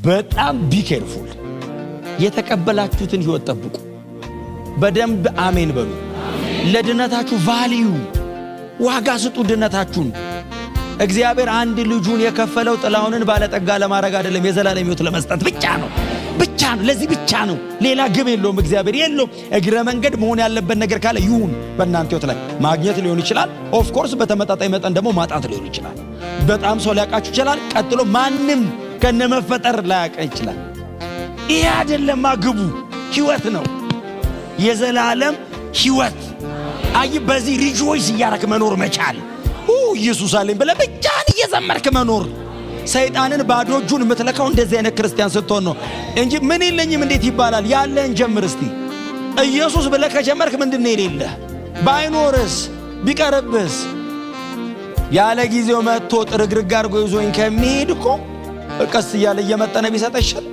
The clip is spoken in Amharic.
በጣም ቢኬርፉል። የተቀበላችሁትን ሕይወት ጠብቁ። በደንብ አሜን በሉ። ለድነታችሁ ቫልዩ ዋጋ ስጡ። ድነታችሁን እግዚአብሔር አንድ ልጁን የከፈለው ጥላሁንን ባለጠጋ ለማድረግ አይደለም፣ የዘላለም ሕይወት ለመስጠት ብቻ ነው። ለዚህ ብቻ ነው። ሌላ ግብ የለውም። እግዚአብሔር የለውም። እግረ መንገድ መሆን ያለበት ነገር ካለ ይሁን። በእናንተ ሕይወት ላይ ማግኘት ሊሆን ይችላል። ኦፍ ኮርስ በተመጣጣኝ መጠን ደግሞ ማጣት ሊሆን ይችላል። በጣም ሰው ሊያውቃችሁ ይችላል። ቀጥሎ ማንም ከነመፈጠር ላያውቅ ይችላል። ይሄ አይደለም ግቡ። ሕይወት ነው፣ የዘላለም ሕይወት። አይ በዚህ ሪጆይስ እያረክ መኖር መቻል። ኢየሱስ አለኝ ብለህ ብቻህን እየዘመርክ መኖር። ሰይጣንን ባዶ እጁን የምትለካው እንደዚህ አይነት ክርስቲያን ስትሆን ነው እንጂ ምን የለኝም እንዴት ይባላል? ያለህን ጀምር እስቲ። ኢየሱስ ብለህ ከጀመርክ ምንድነው የሌለህ? ባይኖርስ ቢቀርብስ? ያለ ጊዜው መጥቶ ጥርግርግ አድርጎ ይዞኝ ከሚሄድ እኮ ቀስ እያለ እየመጠነ ቢሰጥ ይሻል።